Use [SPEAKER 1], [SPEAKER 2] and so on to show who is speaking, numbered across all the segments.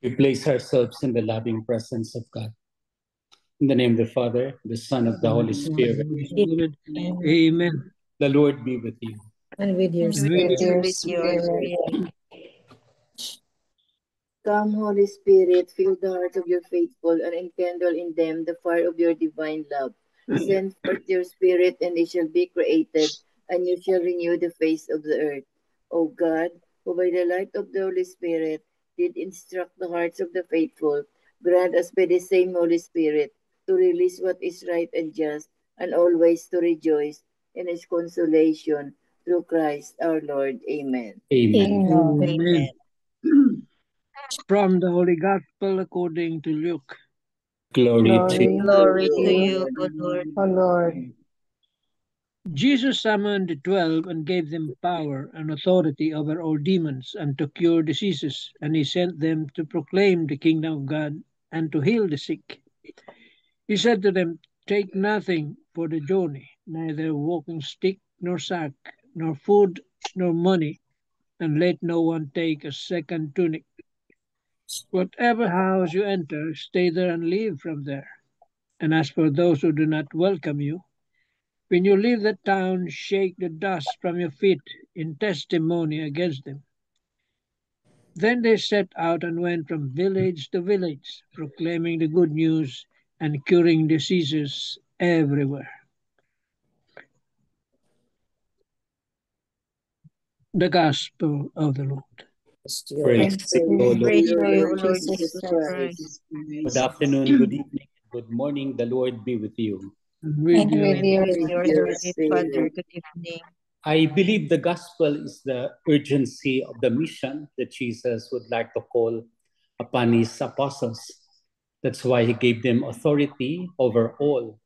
[SPEAKER 1] We place ourselves in the loving presence of God. In the name of the Father, the Son, of the Holy Spirit.
[SPEAKER 2] Amen.
[SPEAKER 1] The Lord be with you.
[SPEAKER 3] And with your
[SPEAKER 2] And with
[SPEAKER 3] spirit.
[SPEAKER 4] Come, Holy Spirit, fill the hearts of your faithful and enkindle in them the fire of your divine love. Send forth your Spirit, and they shall be created, and you shall renew the face of the earth. O God, who by the light of the Holy Spirit did instruct the hearts of the faithful, grant us by the same Holy Spirit to release what is right and just, and always to rejoice in his consolation through Christ our Lord. Amen.
[SPEAKER 1] Amen.
[SPEAKER 2] Amen. From the Holy Gospel according to Luke.
[SPEAKER 1] Glory to you.
[SPEAKER 3] Glory to you, O Lord.
[SPEAKER 2] Jesus summoned the 12 and gave them power and authority over all demons and to cure diseases, and he sent them to proclaim the kingdom of God and to heal the sick. He said to them, "Take nothing for the journey, neither walking stick, nor sack, nor food, nor money, and let no one take a second tunic. Whatever house you enter, stay there and live from there. And as for those who do not welcome you, when you leave the town, shake the dust from your feet in testimony against them." Then they set out and went from village to village, proclaiming the good news and curing diseases everywhere. The Gospel of the Lord.
[SPEAKER 1] Praise to you, O Lord.
[SPEAKER 3] Praise to you,
[SPEAKER 4] Lord
[SPEAKER 3] Lord
[SPEAKER 4] Jesus
[SPEAKER 3] Jesus
[SPEAKER 4] Christ.
[SPEAKER 1] Good afternoon, good evening, good morning. The Lord be with you.
[SPEAKER 2] And with
[SPEAKER 3] And
[SPEAKER 2] you.
[SPEAKER 3] with your
[SPEAKER 4] With
[SPEAKER 3] spirit,
[SPEAKER 4] your
[SPEAKER 3] Holy
[SPEAKER 4] spirit.
[SPEAKER 3] Father, good evening.
[SPEAKER 1] I believe the gospel is the urgency of the mission that Jesus would like to call upon his apostles. That's why he gave them authority over all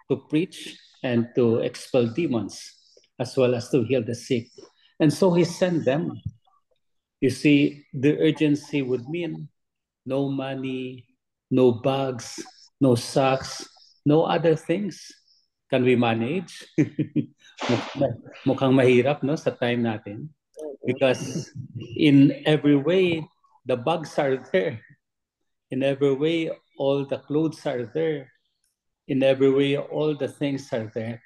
[SPEAKER 1] to preach and to expel demons, as well as to heal the sick. And so he sent them. You see, the urgency would mean no money, no bags, no socks, no other things. Can we manage? Mukhang mahirap, no, sa time natin. Because in every way, the bags are there. In every way, all the clothes are there. In every way, all the things are there.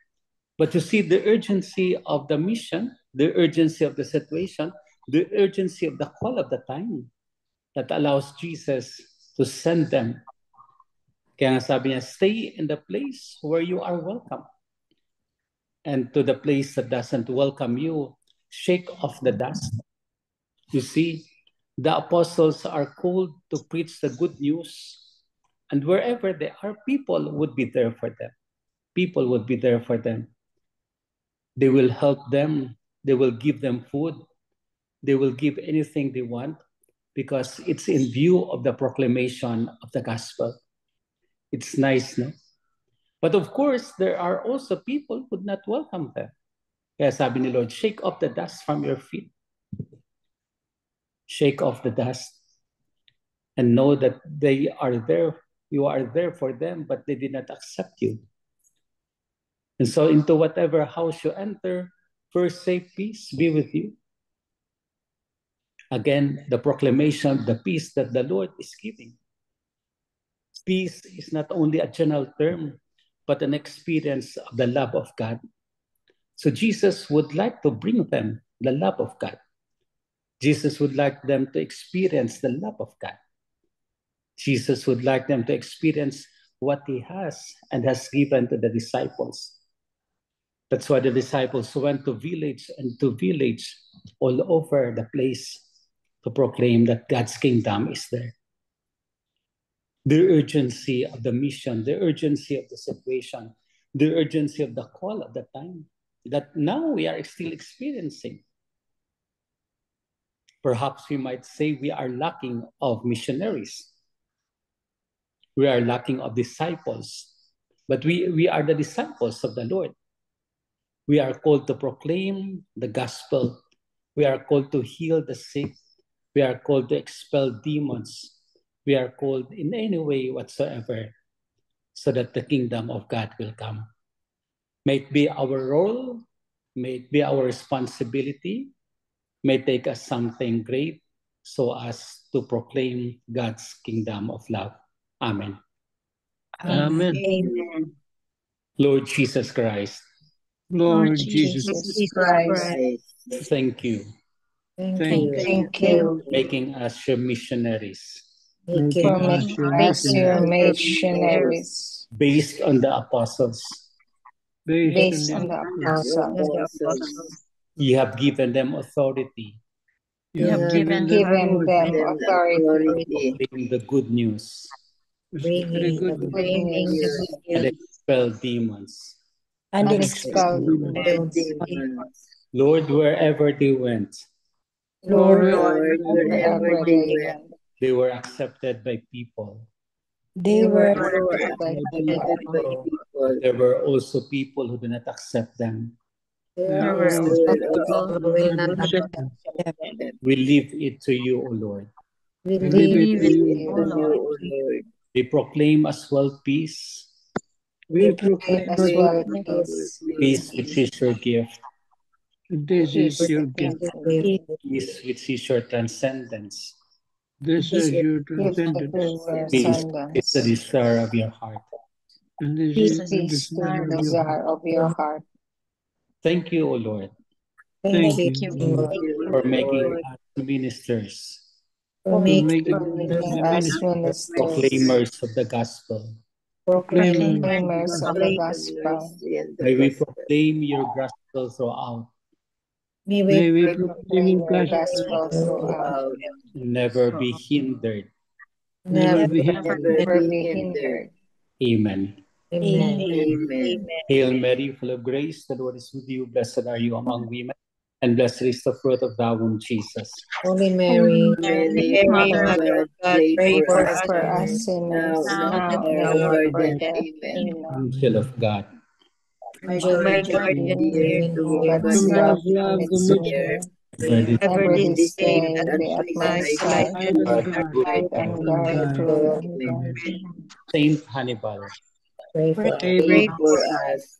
[SPEAKER 1] But you see, the urgency of the mission, the urgency of the situation, the urgency of the call of the time that allows Jesus to send them. Kaya nga sabi niya, stay in the place where you are welcome. And to the place that doesn't welcome you, shake off the dust. You see, the apostles are called to preach the good news. And wherever they are, people would be there for them. People would be there for them. They will help them. They will give them food. They will give anything they want because it's in view of the proclamation of the gospel. It's nice, no? But of course, there are also people who would not welcome them. Kaya sabi ni Lord, shake off the dust from your feet. Shake off the dust and know that they are there. You are there for them, but they did not accept you. And so into whatever house you enter, first say, peace be with you. Again, the proclamation, the peace that the Lord is giving. Peace is not only a general term, but an experience of the love of God. So Jesus would like to bring them the love of God. Jesus would like them to experience the love of God. Jesus would like them to experience what he has and has given to the disciples. That's why the disciples went to village and to village all over the place to proclaim that God's kingdom is there. The urgency of the mission, the urgency of the situation, the urgency of the call of the time that now we are still experiencing. Perhaps we might say we are lacking of missionaries. We are lacking of disciples. But we are the disciples of the Lord. We are called to proclaim the gospel. We are called to heal the sick. We are called to expel demons. We are called in any way whatsoever so that the kingdom of God will come. May it be our role, may it be our responsibility, may take us something great so as to proclaim God's kingdom of love. Amen.
[SPEAKER 2] Amen.
[SPEAKER 3] Amen.
[SPEAKER 1] Lord Jesus Christ,
[SPEAKER 2] Lord
[SPEAKER 3] Jesus
[SPEAKER 2] Jesus,
[SPEAKER 3] Christ,
[SPEAKER 1] thank you
[SPEAKER 2] thank
[SPEAKER 3] thank
[SPEAKER 2] you
[SPEAKER 5] Thank
[SPEAKER 3] you
[SPEAKER 5] you
[SPEAKER 1] for making us your missionaries
[SPEAKER 5] for
[SPEAKER 2] for
[SPEAKER 5] making
[SPEAKER 2] your
[SPEAKER 5] us your
[SPEAKER 2] missionaries
[SPEAKER 5] missionaries
[SPEAKER 1] based on the apostles.
[SPEAKER 2] based
[SPEAKER 5] based
[SPEAKER 2] on
[SPEAKER 5] on the
[SPEAKER 2] the
[SPEAKER 5] apostles.
[SPEAKER 1] You have given them authority
[SPEAKER 2] You have given them
[SPEAKER 5] Given them
[SPEAKER 2] authority
[SPEAKER 5] authority
[SPEAKER 1] to proclaim the good news
[SPEAKER 2] to spread the good
[SPEAKER 5] good
[SPEAKER 2] news
[SPEAKER 5] news
[SPEAKER 1] and expel demons.
[SPEAKER 5] and
[SPEAKER 2] and
[SPEAKER 5] expel
[SPEAKER 2] expel
[SPEAKER 5] demons.
[SPEAKER 1] Lord, wherever they went,
[SPEAKER 5] Lord,
[SPEAKER 2] Lord,
[SPEAKER 5] wherever they went,
[SPEAKER 1] they were accepted by people.
[SPEAKER 5] they were
[SPEAKER 2] were
[SPEAKER 5] accepted by
[SPEAKER 2] accepted by
[SPEAKER 5] people.
[SPEAKER 1] But there were also people who did not accept them.
[SPEAKER 2] There were
[SPEAKER 5] There
[SPEAKER 2] also
[SPEAKER 5] were
[SPEAKER 2] people
[SPEAKER 5] also
[SPEAKER 2] who did not accept them.
[SPEAKER 1] We leave it to you, O Lord.
[SPEAKER 2] We leave it to you, O
[SPEAKER 5] to
[SPEAKER 2] Lord.
[SPEAKER 5] you.
[SPEAKER 1] We proclaim as well peace,
[SPEAKER 2] We
[SPEAKER 5] Proclaim
[SPEAKER 2] proclaim
[SPEAKER 5] as
[SPEAKER 2] as
[SPEAKER 5] well
[SPEAKER 2] well
[SPEAKER 5] peace.
[SPEAKER 1] peace which is your gift,
[SPEAKER 2] this is
[SPEAKER 5] Peace
[SPEAKER 2] your
[SPEAKER 5] is
[SPEAKER 2] gift.
[SPEAKER 1] peace which is your transcendence,
[SPEAKER 2] This is your
[SPEAKER 5] gift of
[SPEAKER 2] transcendence.
[SPEAKER 1] peace is the
[SPEAKER 5] transcendence.
[SPEAKER 1] desire of your heart.
[SPEAKER 2] And this is the
[SPEAKER 5] Peace to
[SPEAKER 2] desire
[SPEAKER 5] the
[SPEAKER 2] of your heart.
[SPEAKER 5] desire of your heart.
[SPEAKER 1] Thank you, O Lord,
[SPEAKER 2] Thank you, Lord,
[SPEAKER 1] for making us ministers,
[SPEAKER 5] For
[SPEAKER 2] for
[SPEAKER 5] making
[SPEAKER 2] making
[SPEAKER 5] us
[SPEAKER 2] the ministry
[SPEAKER 5] ministers,
[SPEAKER 1] proclaimers of the gospel.
[SPEAKER 2] proclaimers of the
[SPEAKER 5] proclaimers of the
[SPEAKER 2] gospel.
[SPEAKER 5] gospel.
[SPEAKER 1] May we proclaim your gospel throughout,
[SPEAKER 2] May we
[SPEAKER 5] We
[SPEAKER 2] proclaim
[SPEAKER 5] proclaim
[SPEAKER 2] your
[SPEAKER 5] your
[SPEAKER 2] gospel
[SPEAKER 5] gospel throughout.
[SPEAKER 1] never be hindered.
[SPEAKER 2] never be hindered.
[SPEAKER 5] Never be hindered.
[SPEAKER 1] Amen.
[SPEAKER 5] Amen.
[SPEAKER 1] Hail Mary, full of grace, the Lord is with you. Blessed are you among women, and blessed is the fruit of thy womb, Jesus.
[SPEAKER 3] Holy Mary,
[SPEAKER 5] Mother of
[SPEAKER 3] Mother of God, pray for
[SPEAKER 5] Pray
[SPEAKER 3] us
[SPEAKER 5] for us
[SPEAKER 3] sinners,
[SPEAKER 5] sinners,
[SPEAKER 3] now and
[SPEAKER 5] now
[SPEAKER 3] at
[SPEAKER 5] and
[SPEAKER 3] the
[SPEAKER 5] at
[SPEAKER 3] hour
[SPEAKER 5] the
[SPEAKER 3] of
[SPEAKER 5] hour
[SPEAKER 3] our
[SPEAKER 5] of our
[SPEAKER 3] death.
[SPEAKER 5] death.
[SPEAKER 3] Amen.
[SPEAKER 5] Amen.
[SPEAKER 1] Angel of God,
[SPEAKER 3] My joy to
[SPEAKER 5] To
[SPEAKER 3] be
[SPEAKER 5] you,
[SPEAKER 3] near and whom
[SPEAKER 5] but
[SPEAKER 3] God
[SPEAKER 2] Whom
[SPEAKER 3] loves
[SPEAKER 2] God
[SPEAKER 5] love
[SPEAKER 2] loved
[SPEAKER 5] and
[SPEAKER 2] the
[SPEAKER 5] its
[SPEAKER 2] most
[SPEAKER 5] near.
[SPEAKER 1] ready
[SPEAKER 5] Ever
[SPEAKER 3] ever
[SPEAKER 5] this
[SPEAKER 3] this
[SPEAKER 5] day
[SPEAKER 3] day
[SPEAKER 5] and
[SPEAKER 3] at
[SPEAKER 5] be at
[SPEAKER 3] my
[SPEAKER 5] my
[SPEAKER 3] side.
[SPEAKER 5] side,
[SPEAKER 2] side of
[SPEAKER 1] God,
[SPEAKER 2] God
[SPEAKER 5] guide and
[SPEAKER 2] and
[SPEAKER 5] guide
[SPEAKER 2] God.
[SPEAKER 5] through and
[SPEAKER 2] Amen.
[SPEAKER 5] guide.
[SPEAKER 1] Saint Hannibal,
[SPEAKER 3] Pray for us.
[SPEAKER 2] Pray for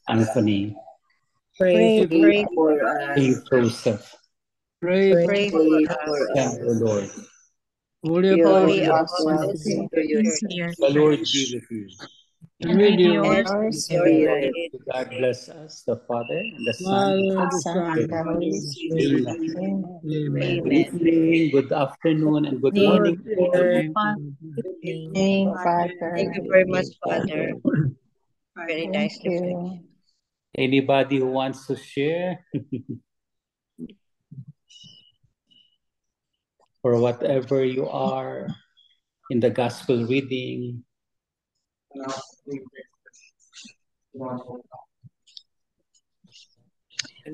[SPEAKER 1] Anthony,
[SPEAKER 5] Pray
[SPEAKER 2] Pray
[SPEAKER 5] for
[SPEAKER 2] for us.
[SPEAKER 1] Saint Joseph,
[SPEAKER 2] Pray
[SPEAKER 3] Pray
[SPEAKER 2] for
[SPEAKER 3] for
[SPEAKER 1] and the Lord.
[SPEAKER 2] Holy
[SPEAKER 5] Holy
[SPEAKER 2] Apostle,
[SPEAKER 5] Apostles,
[SPEAKER 1] The Lord be with you.
[SPEAKER 2] and with you,
[SPEAKER 5] our
[SPEAKER 3] spirit.
[SPEAKER 5] spirit,
[SPEAKER 1] God bless us, the Father, and the Son,
[SPEAKER 2] Father,
[SPEAKER 5] the
[SPEAKER 2] the
[SPEAKER 5] Son,
[SPEAKER 2] Son,
[SPEAKER 5] and the
[SPEAKER 2] and
[SPEAKER 5] Holy
[SPEAKER 2] the
[SPEAKER 5] Spirit.
[SPEAKER 2] Spirit.
[SPEAKER 1] Amen.
[SPEAKER 5] Amen.
[SPEAKER 2] Amen.
[SPEAKER 1] Good evening, good afternoon, and good morning.
[SPEAKER 2] Good evening.
[SPEAKER 5] Thank
[SPEAKER 3] Thank you
[SPEAKER 5] Father.
[SPEAKER 3] very much, Father. Very
[SPEAKER 5] Thank
[SPEAKER 3] nice
[SPEAKER 5] you.
[SPEAKER 1] Anybody who wants to share or whatever you are in the gospel reading,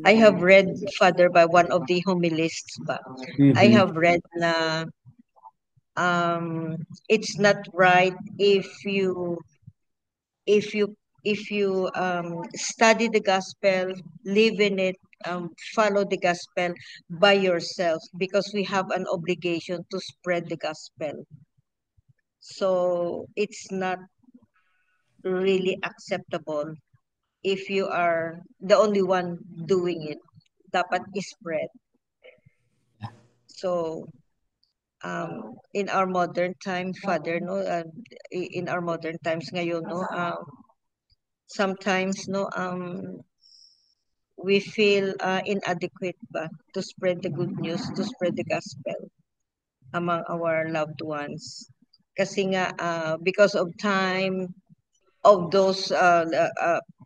[SPEAKER 3] I have read, Father, by one of the homilists, but I
[SPEAKER 1] Mhm.
[SPEAKER 3] have read na it's not right if you study the gospel, live in it, follow the gospel by yourself, because we have an obligation to spread the gospel. So it's not really acceptable if you are the only one doing it. Dapat spread. So in our modern time, Father, no, in our modern times ngayon, no, sometimes, no, we feel inadequate ba to spread the good news, to spread the gospel among our loved ones. Kasi nga, because of time, of those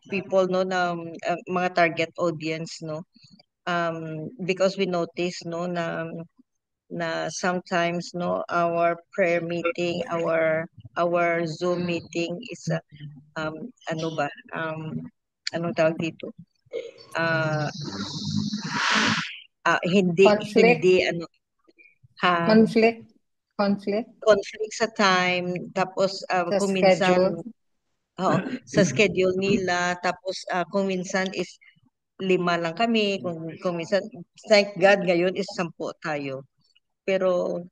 [SPEAKER 3] people, no, na mga target audience, no, because we notice, no, na sometimes, no, our prayer meeting, our Zoom meeting is ano ba, anong tawag dito, ah hindi
[SPEAKER 5] Conflict,
[SPEAKER 3] hindi ano, ha,
[SPEAKER 5] conflict
[SPEAKER 3] conflict sa time, tapos
[SPEAKER 5] sa
[SPEAKER 3] kung minsan,
[SPEAKER 5] schedule.
[SPEAKER 3] oo, sa schedule nila, tapos kung minsan is 5 lang kami, kung minsan, thank God ngayon is 10 tayo. Pero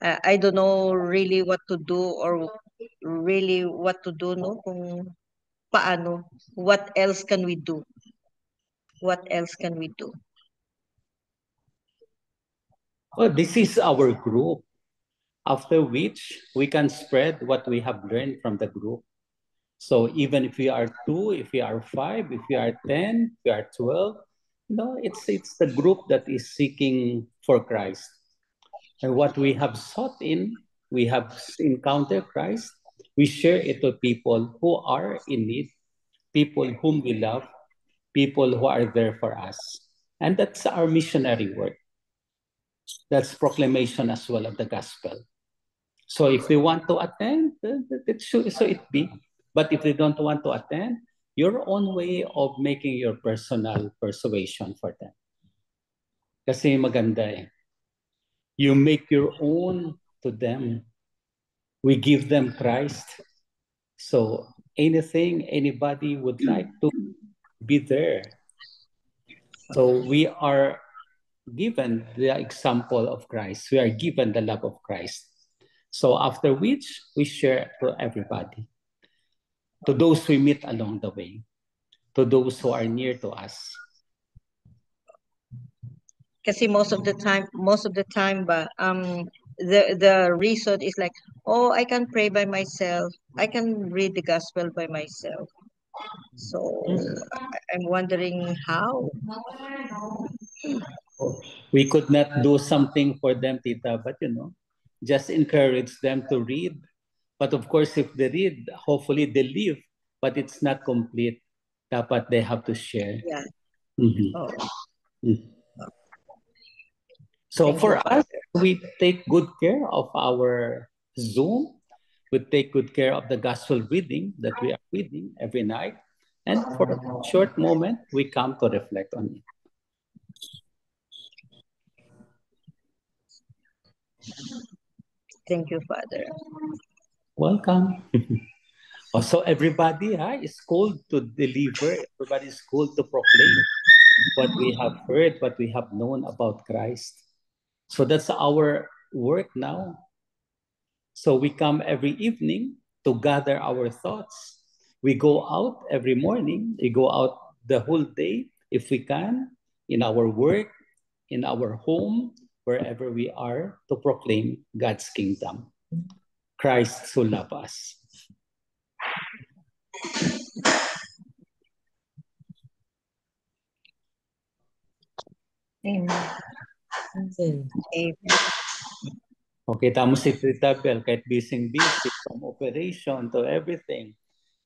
[SPEAKER 3] I don't know really what to do, or really what to do, no, kung paano, what else can we do? What else can we do?
[SPEAKER 1] Oh, this is our group. After which we can spread what we have learned from the group. So even if we are 2, if we are 5, if we are 10, if we are 12, it's the group that is seeking for Christ. And what we have sought in, we have encountered Christ, we share it to people who are in need, people whom we love, people who are there for us. And that's our missionary work. That's proclamation as well of the gospel. So if they want to attend, it should, so it be. But if they don't want to attend, your own way of making your personal persuasion for them. Kasi maganda eh. You make your own to them. We give them Christ. So anything, anybody would like to be there. So we are given the example of Christ. We are given the love of Christ. So after which, we share to everybody. To those we meet along the way. To those who are near to us.
[SPEAKER 3] Kasi most of the time ba, the reason is like, oh, I can pray by myself. I can read the gospel by myself. So I'm wondering how.
[SPEAKER 1] We could not do something for them, Tita, but just encourage them to read. But of course, if they read, hopefully they live, but it's not complete. Dapat they have to share.
[SPEAKER 3] Yeah.
[SPEAKER 1] Mhm.
[SPEAKER 3] Oh,
[SPEAKER 1] Mhm. So
[SPEAKER 3] thank
[SPEAKER 1] for
[SPEAKER 3] you,
[SPEAKER 1] us,
[SPEAKER 3] Father.
[SPEAKER 1] we take good care of our Zoom. We take good care of the gospel reading that we are reading every night. And for a short moment, we come to reflect on it.
[SPEAKER 3] Thank you, Father.
[SPEAKER 1] Welcome. Also, everybody is called to deliver. Everybody is called to proclaim what we have heard, what we have known about Christ. So that's our work now. So we come every evening to gather our thoughts. We go out every morning. We go out the whole day, if we can, in our work, in our home, wherever we are, to proclaim God's kingdom. Christ so loves us.
[SPEAKER 5] Amen.
[SPEAKER 3] Amen.
[SPEAKER 1] Okay, tamo si Tita Bel, kahit busy from operation to everything,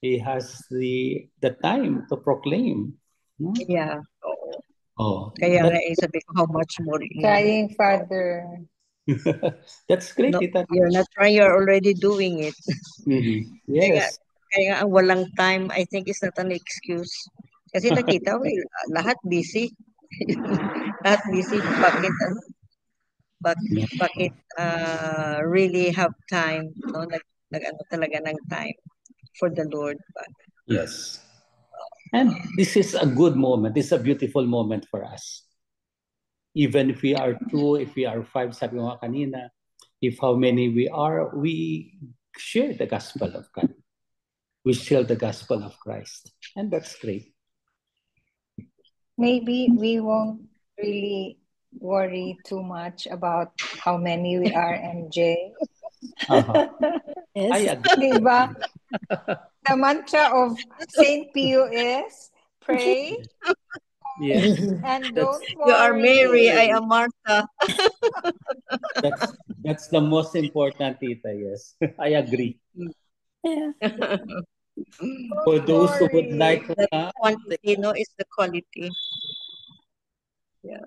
[SPEAKER 1] he has the time to proclaim. No?
[SPEAKER 3] Yeah. Oo.
[SPEAKER 1] Oh,
[SPEAKER 3] Kaya nga sabi ko, how much more you need.
[SPEAKER 5] Trying, Father.
[SPEAKER 1] that's great,
[SPEAKER 3] No,
[SPEAKER 1] Tita.
[SPEAKER 3] you're not trying, you're already doing it.
[SPEAKER 1] Mhm. Yes.
[SPEAKER 3] Kaya nga ang walang time, I think is not an excuse. Kasi nakita ko, lahat busy. Lahat busy. Bakit really have time, no? Nag-ano talaga ng time for the Lord.
[SPEAKER 1] Yes. And this is a good moment. This is a beautiful moment for us. Even if we are 2, if we are 5, sabi mo kanina, if how many we are, we share the gospel of God. We share the gospel of Christ. And that's great.
[SPEAKER 5] Maybe we won't really worry too much about how many we are, MJ.
[SPEAKER 1] I agree.
[SPEAKER 5] Diba? The mantra of Saint Pio is pray
[SPEAKER 1] Yes.
[SPEAKER 5] and don't
[SPEAKER 3] You are Mary, I
[SPEAKER 5] worry.
[SPEAKER 3] am Martha.
[SPEAKER 1] That's the most important, Tita. Yes. I agree. For
[SPEAKER 5] Don't
[SPEAKER 1] those who would
[SPEAKER 5] worry.
[SPEAKER 1] like to
[SPEAKER 3] The quantity, no, is the quality. Yeah.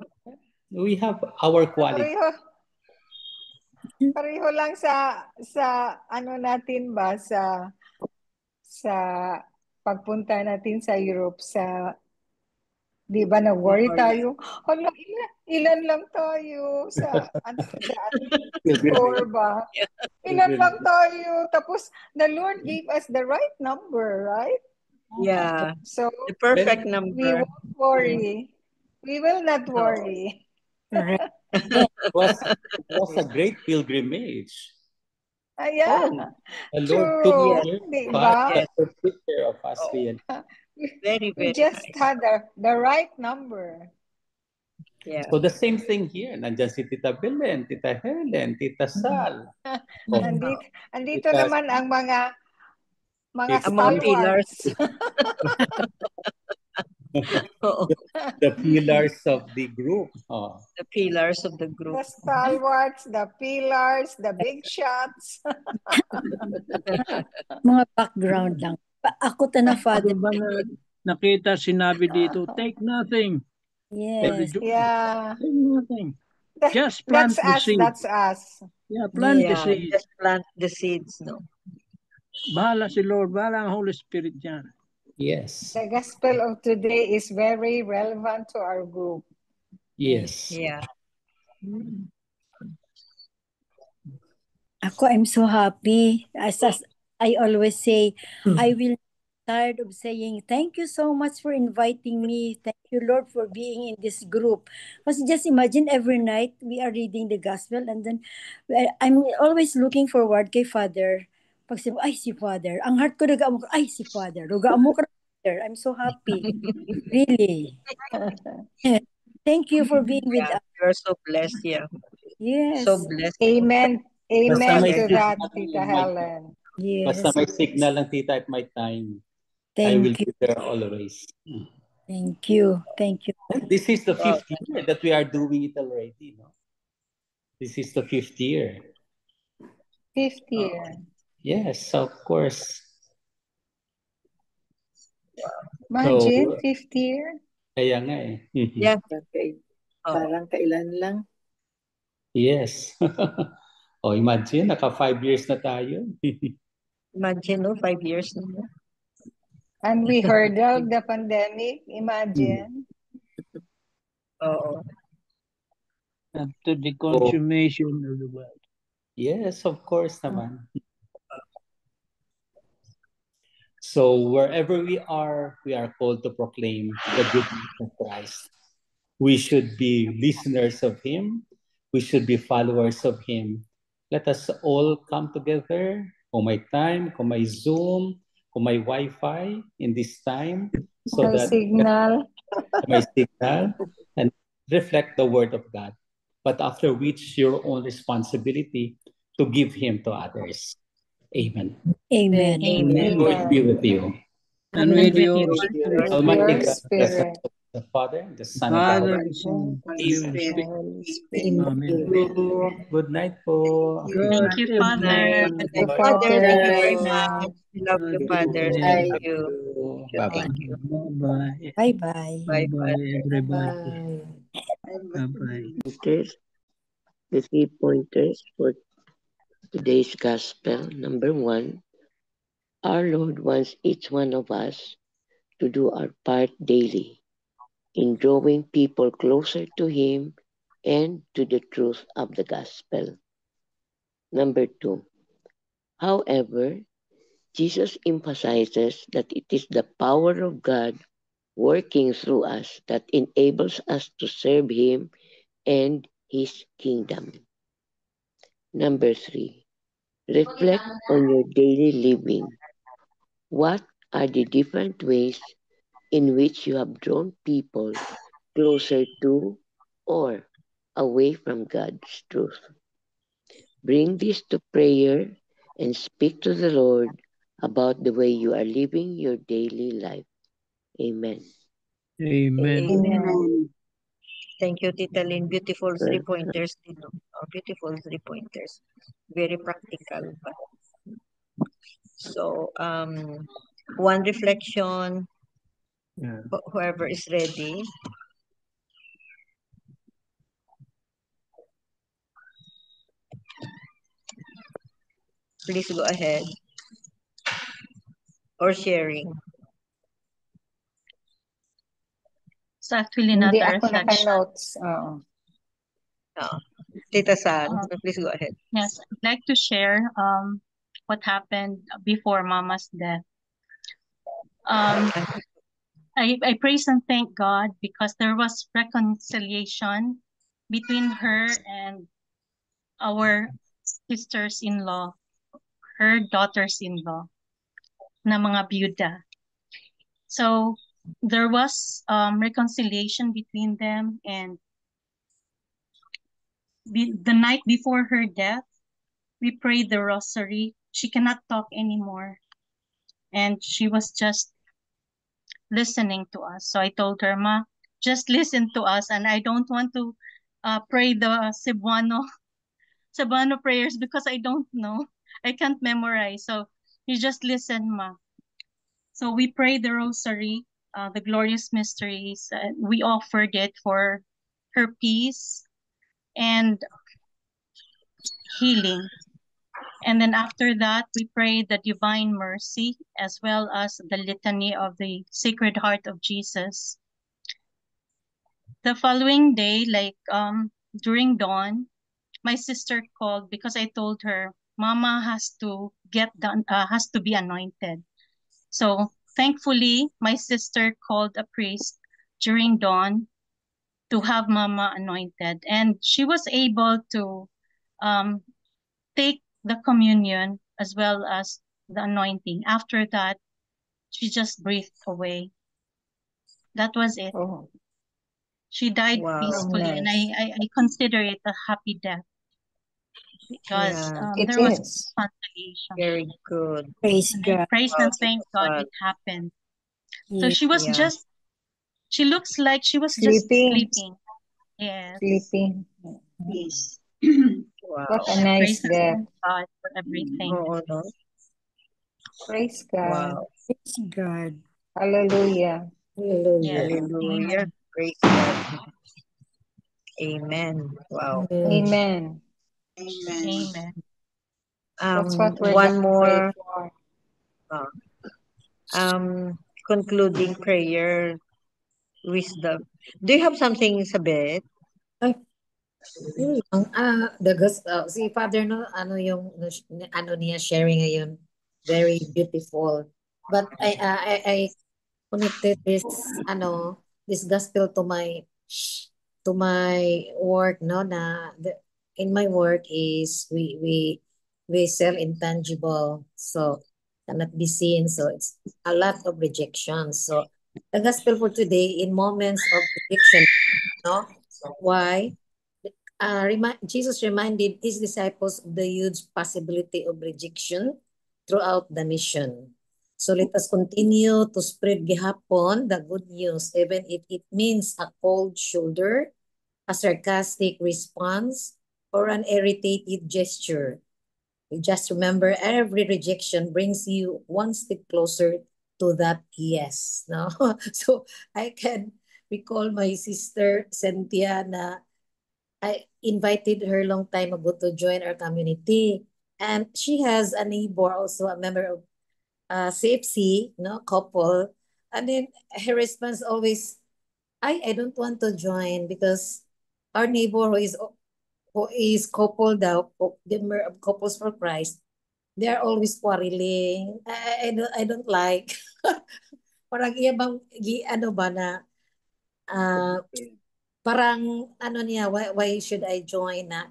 [SPEAKER 1] we have our quality.
[SPEAKER 5] Pareho lang sa ano natin ba sa pagpunta natin sa Europe sa di ba na-worry tayo? Hala, ilan lang tayo sa tour ba? Ilan lang tayo? Tapos the Lord gave us the right number, right?
[SPEAKER 3] Yeah.
[SPEAKER 5] So
[SPEAKER 3] The perfect
[SPEAKER 5] we
[SPEAKER 3] number.
[SPEAKER 5] won't worry. We will not worry.
[SPEAKER 1] It was a great pilgrimage.
[SPEAKER 5] Ayan.
[SPEAKER 1] The Lord
[SPEAKER 5] True.
[SPEAKER 1] took
[SPEAKER 5] Di
[SPEAKER 1] care of us.
[SPEAKER 5] ba?
[SPEAKER 3] Yes.
[SPEAKER 1] Took good care of us.
[SPEAKER 3] Very,
[SPEAKER 5] We
[SPEAKER 3] very
[SPEAKER 5] just
[SPEAKER 3] nice.
[SPEAKER 5] had the right number.
[SPEAKER 3] Yeah.
[SPEAKER 1] So the same thing here. Nandyan si Tita Belen, Tita Helen, Tita Sal. Oh,
[SPEAKER 5] Andito
[SPEAKER 1] Tita-
[SPEAKER 5] naman ang mga
[SPEAKER 1] It's
[SPEAKER 3] Ang mga pillars.
[SPEAKER 5] stalwarts.
[SPEAKER 3] Oo,
[SPEAKER 1] the pillars of the group. Oh.
[SPEAKER 3] the pillars of the group.
[SPEAKER 5] The stalwarts, the pillars, the big shots.
[SPEAKER 6] Mga background lang. Ako na Father.
[SPEAKER 2] Ano ba nakita sinabi dito? Take nothing.
[SPEAKER 6] Yes.
[SPEAKER 5] Yeah.
[SPEAKER 2] Take nothing. Just plant
[SPEAKER 5] That's
[SPEAKER 2] the
[SPEAKER 5] us.
[SPEAKER 2] seed.
[SPEAKER 5] That's us.
[SPEAKER 2] Yeah, plant the
[SPEAKER 3] Yeah,
[SPEAKER 2] seed.
[SPEAKER 3] just plant the seeds, no?
[SPEAKER 2] Bahala si Lord, bahala ang Holy Spirit dyan.
[SPEAKER 1] Yes.
[SPEAKER 5] The gospel of today is very relevant to our group.
[SPEAKER 1] Yes.
[SPEAKER 3] Yeah.
[SPEAKER 6] I'm so happy. As I always say, I will not tired of saying thank you so much for inviting me. Thank you, Lord, for being in this group. Because just imagine every night we are reading the gospel and then I'm always looking forward kay Father. Pag sabi, ay si Father. Ang heart ko nagaan mo, ay si Father. Nagaan mo ka, Father. I'm so happy. Really. Thank you for being with us.
[SPEAKER 3] You're so blessed, yeah.
[SPEAKER 6] Yes.
[SPEAKER 3] So blessed.
[SPEAKER 5] Amen.
[SPEAKER 1] Basta
[SPEAKER 5] Amen
[SPEAKER 1] may
[SPEAKER 5] to that,
[SPEAKER 1] signal
[SPEAKER 5] Tita
[SPEAKER 1] in my-
[SPEAKER 5] Helen.
[SPEAKER 1] Basta
[SPEAKER 6] Yes.
[SPEAKER 1] may signal ng tita at my time. I will
[SPEAKER 6] Thank you.
[SPEAKER 1] be there always.
[SPEAKER 6] Thank you. Thank you.
[SPEAKER 1] This is the 5th year that we are doing it already. No? This is the 5th year.
[SPEAKER 5] 5th year.
[SPEAKER 1] Yes, of course.
[SPEAKER 5] Imagine,
[SPEAKER 1] So,
[SPEAKER 5] 5th year.
[SPEAKER 1] Kaya nga eh.
[SPEAKER 3] Yeah.
[SPEAKER 4] Parang kailan lang.
[SPEAKER 1] Yes. Oh, imagine, naka 5 years na tayo.
[SPEAKER 3] Imagine, no? 5 years na.
[SPEAKER 5] And we hurdled the pandemic. Imagine.
[SPEAKER 3] Oo.
[SPEAKER 2] Up to the consummation of the world.
[SPEAKER 1] Yes, of course naman. So wherever we are called to proclaim the good news of Christ. We should be listeners of Him. We should be followers of Him. Let us all come together, kung may time, kung may Zoom, kung may Wi-Fi in this time, so
[SPEAKER 5] May
[SPEAKER 1] that
[SPEAKER 5] signal.
[SPEAKER 1] may signal, and reflect the Word of God. But after which, your own responsibility to give Him to others. Amen.
[SPEAKER 6] Amen.
[SPEAKER 3] Amen.
[SPEAKER 1] Lord be with you.
[SPEAKER 2] And with your
[SPEAKER 5] With
[SPEAKER 1] Almighty
[SPEAKER 5] your
[SPEAKER 1] God, the
[SPEAKER 5] spirit.
[SPEAKER 1] Father, the Son, and the
[SPEAKER 2] Father,
[SPEAKER 1] Holy
[SPEAKER 2] the Son,
[SPEAKER 3] Holy
[SPEAKER 2] the
[SPEAKER 3] Spirit.
[SPEAKER 2] Holy Spirit.
[SPEAKER 5] Holy Spirit.
[SPEAKER 2] Amen.
[SPEAKER 1] Spirit. Good night po.
[SPEAKER 2] Good
[SPEAKER 7] you, Father.
[SPEAKER 3] Good
[SPEAKER 5] Thank you,
[SPEAKER 3] night, Father. Thank you very
[SPEAKER 5] Father.
[SPEAKER 3] much. We love you, Father.
[SPEAKER 2] Good
[SPEAKER 3] Thank
[SPEAKER 2] night.
[SPEAKER 3] you.
[SPEAKER 1] Bye-bye.
[SPEAKER 3] Thank you.
[SPEAKER 2] Bye-bye.
[SPEAKER 6] Bye-bye.
[SPEAKER 3] Bye,
[SPEAKER 2] Bye-bye,
[SPEAKER 3] Father.
[SPEAKER 2] everybody. Bye-bye.
[SPEAKER 8] Pointers, the 3 pointers for today's gospel. Number 1, our Lord wants each one of us to do our part daily in drawing people closer to Him and to the truth of the gospel. Number 2, however, Jesus emphasizes that it is the power of God working through us that enables us to serve Him and His kingdom. Number 3, reflect on your daily living. What are the different ways in which you have drawn people closer to or away from God's truth? Bring this to prayer and speak to the Lord about the way you are living your daily life. Amen.
[SPEAKER 2] Amen.
[SPEAKER 5] Amen.
[SPEAKER 3] Thank you, Tita Lynn. Beautiful
[SPEAKER 8] Welcome.
[SPEAKER 3] 3-pointers. Beautiful 3-pointers. Very practical. So, one reflection,
[SPEAKER 2] Yeah.
[SPEAKER 3] whoever is ready. Please go ahead. Or sharing.
[SPEAKER 7] It's actually not
[SPEAKER 5] Hindi
[SPEAKER 7] a
[SPEAKER 5] ako
[SPEAKER 7] reflection.
[SPEAKER 5] naka-notes. Oo.
[SPEAKER 3] Tita San, please go ahead.
[SPEAKER 7] Yes, I'd like to share what happened before Mama's death. I praise and thank God because there was reconciliation between her and our sisters-in-law, her daughters-in-law, na mga byuda. So there was reconciliation between them, and the night before her death, we prayed the rosary. She cannot talk anymore. And she was just listening to us. So I told her, Ma, just listen to us. And I don't want to pray the Cebuano prayers because I don't know. I can't memorize. So you just listen, Ma. So we prayed the rosary, the glorious mysteries. We offered it for her peace and healing. And then after that, we prayed the Divine Mercy as well as the Litany of the Sacred Heart of Jesus. The following day, during dawn, my sister called because I told her Mama has to be anointed. So thankfully, my sister called a priest during dawn to have Mama anointed, and she was able to take the communion as well as the anointing. After that, she just breathed away. That was it.
[SPEAKER 5] Oh,
[SPEAKER 7] She died
[SPEAKER 3] Wow.
[SPEAKER 7] peacefully, and
[SPEAKER 5] nice.
[SPEAKER 7] I consider it a happy death because
[SPEAKER 3] Yeah.
[SPEAKER 5] It
[SPEAKER 7] there was
[SPEAKER 5] is.
[SPEAKER 7] consolation.
[SPEAKER 3] Very good.
[SPEAKER 6] Praise
[SPEAKER 7] And I
[SPEAKER 6] God.
[SPEAKER 7] praise
[SPEAKER 3] Wow,
[SPEAKER 7] and
[SPEAKER 3] this
[SPEAKER 7] thank
[SPEAKER 3] is
[SPEAKER 7] God
[SPEAKER 3] God.
[SPEAKER 7] it happened. So
[SPEAKER 6] Yeah.
[SPEAKER 7] she was
[SPEAKER 3] Yeah.
[SPEAKER 7] she looks like she was just
[SPEAKER 5] Sleeping.
[SPEAKER 7] sleeping. Yes.
[SPEAKER 5] Sleeping.
[SPEAKER 7] Yes.
[SPEAKER 3] Wow.
[SPEAKER 5] What a
[SPEAKER 7] I
[SPEAKER 5] nice
[SPEAKER 7] praise and
[SPEAKER 5] death.
[SPEAKER 7] thank God for everything.
[SPEAKER 3] Oo, no?
[SPEAKER 5] Praise God.
[SPEAKER 3] Wow.
[SPEAKER 6] Praise God.
[SPEAKER 5] Hallelujah.
[SPEAKER 6] Hallelujah.
[SPEAKER 7] Yes.
[SPEAKER 3] Hallelujah.
[SPEAKER 7] Amen.
[SPEAKER 3] Praise God. Amen. Wow.
[SPEAKER 5] Amen.
[SPEAKER 7] Amen.
[SPEAKER 5] That's what we're
[SPEAKER 3] One
[SPEAKER 5] gonna pray
[SPEAKER 3] more
[SPEAKER 5] for.
[SPEAKER 3] concluding prayer, wisdom. Do you have something, Sabet?
[SPEAKER 9] Ay, yun lang. Si Father, no, ano niya, sharing ngayon, very beautiful. But I connected this gospel to my work, no, in my work is we sell intangible, so cannot be seen, so it's a lot of rejection. So the gospel for today, in moments of rejection, no, why? Jesus reminded his disciples of the huge possibility of rejection throughout the mission. So let us continue to spread gihapon the good news, even if it means a cold shoulder, a sarcastic response, or an irritated gesture. Just remember, every rejection brings you one step closer to that yes. No? So I can recall my sister Cynthia na I invited her long time ago to join our community. And she has a neighbor, also a member of CFC, no, couple. And then her response always, I don't want to join because our neighbor who is couple daw, the member of Couples for Christ, they are always quarreling. I don't like. Parang iya bang, ano ba na, uh, parang ano niya, why should I join na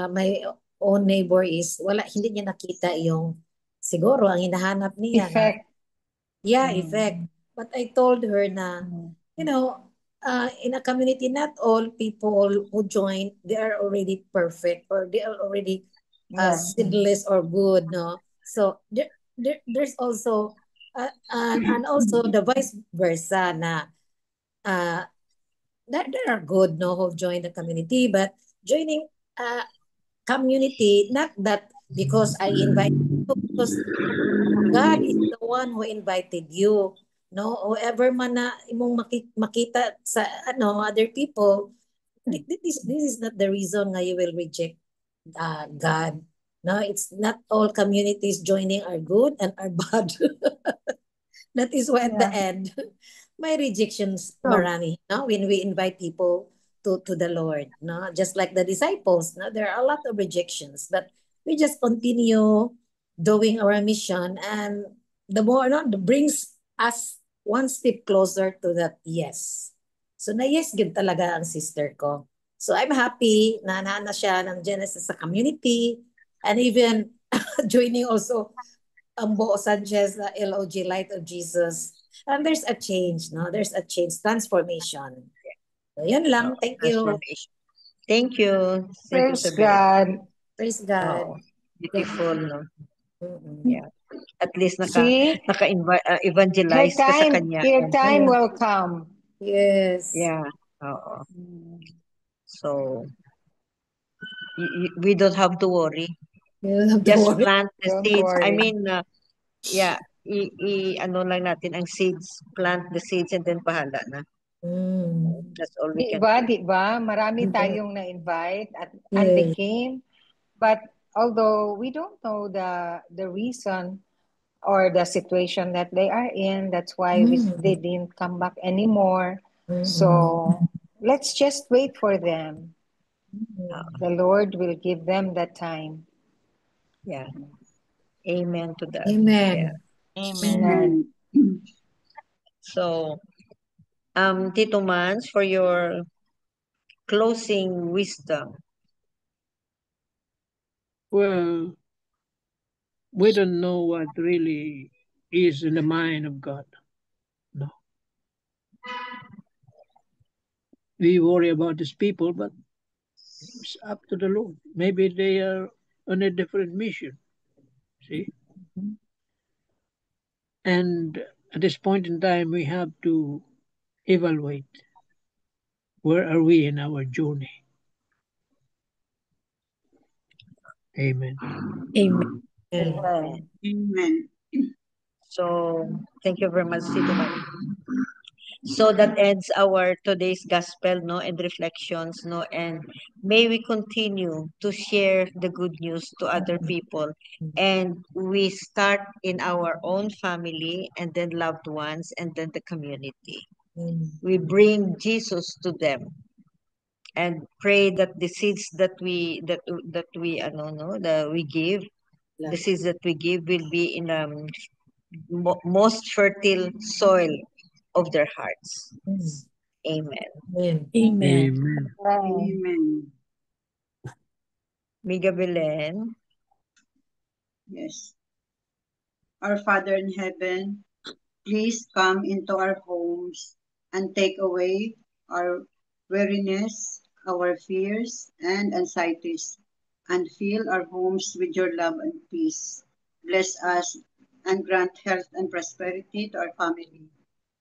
[SPEAKER 9] my own neighbor is hindi niya nakita yung siguro ang hinahanap niya na
[SPEAKER 5] Effect.
[SPEAKER 9] effect. But I told her na in a community, not all people who join, they are already perfect or they are already
[SPEAKER 5] Yeah.
[SPEAKER 9] sinless or good, no. So there's also and also the vice versa na that there are good, no, who join the community, but joining community, not that because I invite you, because God is the one who invited you. No, whoever man na imong makita sa other people, this is not the reason nga you will reject God. No, it's not all communities joining are good and are bad. That is why at the
[SPEAKER 5] Yeah.
[SPEAKER 9] end, my rejections
[SPEAKER 5] So,
[SPEAKER 9] marami, no? When we invite people to the Lord, no? Just like the disciples, no? There are a lot of rejections, but we just continue doing our mission, and the more, no, brings us one step closer to that yes. So na yes, good talaga ang sister ko. So I'm happy na siya ng Genesis sa community, and even joining also Ambo Sanchez, LOG, Light of Jesus. And there's a change, no? There's a change, transformation. So, yun lang. Thank you.
[SPEAKER 3] Transformation. Thank you, Sister
[SPEAKER 5] Praise
[SPEAKER 3] Isabel.
[SPEAKER 5] God.
[SPEAKER 9] Praise God.
[SPEAKER 3] Oo. Beautiful, no?
[SPEAKER 9] Mm-mm.
[SPEAKER 3] Yeah. At least
[SPEAKER 5] See,
[SPEAKER 3] naka-evangelize ka sa kanya.
[SPEAKER 5] your time
[SPEAKER 9] Yeah.
[SPEAKER 5] will come.
[SPEAKER 9] Yes.
[SPEAKER 3] Yeah. Oo. So, we don't have to worry.
[SPEAKER 9] You don't have to
[SPEAKER 3] Just
[SPEAKER 9] worry.
[SPEAKER 3] plant the
[SPEAKER 5] Don't
[SPEAKER 3] seeds. I
[SPEAKER 5] worry.
[SPEAKER 3] mean, yeah, ano lang natin ang seeds. Plant the seeds and then bahala na. That's all we can do.
[SPEAKER 5] Di ba? Marami
[SPEAKER 9] Diba?
[SPEAKER 5] tayong na-invite and they
[SPEAKER 9] Yes.
[SPEAKER 5] came. But although we don't know the reason or the situation that they are in, that's why they didn't come back anymore. So let's just wait for them. The Lord will give them that time.
[SPEAKER 3] Yeah. Amen to that.
[SPEAKER 9] Amen.
[SPEAKER 3] Yeah.
[SPEAKER 7] Amen.
[SPEAKER 3] So, Tito Mans, for your closing wisdom.
[SPEAKER 2] Well, we don't know what really is in the mind of God. No. We worry about these people, but it's up to the Lord. Maybe they are on a different mission. See? And at this point in time, we have to evaluate where are we in our journey. Amen.
[SPEAKER 6] Amen.
[SPEAKER 5] Amen.
[SPEAKER 10] Amen.
[SPEAKER 3] So, thank you very much, Tito Mans. So that ends our today's gospel, no, and reflections, no, and may we continue to share the good news to other people, and we start in our own family, and then loved ones, and then the community. We bring Jesus to them, and pray that the seeds that we give, the seeds that we give will be in most fertile soil of their hearts. Amen.
[SPEAKER 9] Amen.
[SPEAKER 6] Amen.
[SPEAKER 2] Amen.
[SPEAKER 10] Amen.
[SPEAKER 3] Miga Belen.
[SPEAKER 10] Yes. Our Father in heaven, please come into our homes and take away our weariness, our fears and anxieties, and fill our homes with your love and peace. Bless us and grant health and prosperity to our family.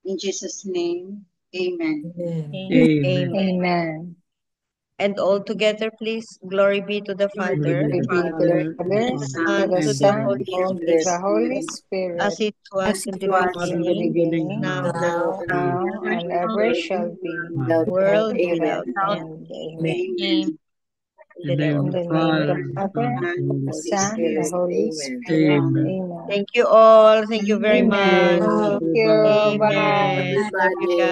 [SPEAKER 10] In Jesus' name, amen.
[SPEAKER 2] Amen.
[SPEAKER 5] Amen.
[SPEAKER 3] And all together, please, glory be to the Father,
[SPEAKER 5] Glory be to the Father,
[SPEAKER 3] Son,
[SPEAKER 5] to the
[SPEAKER 3] to the
[SPEAKER 5] Son,
[SPEAKER 3] Holy
[SPEAKER 5] to
[SPEAKER 3] Spirit,
[SPEAKER 5] the Holy
[SPEAKER 3] as
[SPEAKER 5] Spirit,
[SPEAKER 3] it was in the
[SPEAKER 5] was in the
[SPEAKER 3] beginning,
[SPEAKER 5] beginning,
[SPEAKER 3] now,
[SPEAKER 5] now, and ever shall be,
[SPEAKER 3] world
[SPEAKER 5] without
[SPEAKER 3] without
[SPEAKER 5] end.
[SPEAKER 3] end.
[SPEAKER 5] Amen.
[SPEAKER 7] Amen.
[SPEAKER 2] In the name
[SPEAKER 5] In
[SPEAKER 2] of
[SPEAKER 5] the
[SPEAKER 2] the
[SPEAKER 5] name of
[SPEAKER 2] Father,
[SPEAKER 5] the Father, the Son, the Holy Spirit.
[SPEAKER 2] Amen.
[SPEAKER 5] Amen.
[SPEAKER 3] Thank you all. Thank you very
[SPEAKER 5] Amen.
[SPEAKER 3] much.
[SPEAKER 5] Thank you. Bye.
[SPEAKER 3] Amen. Love you guys.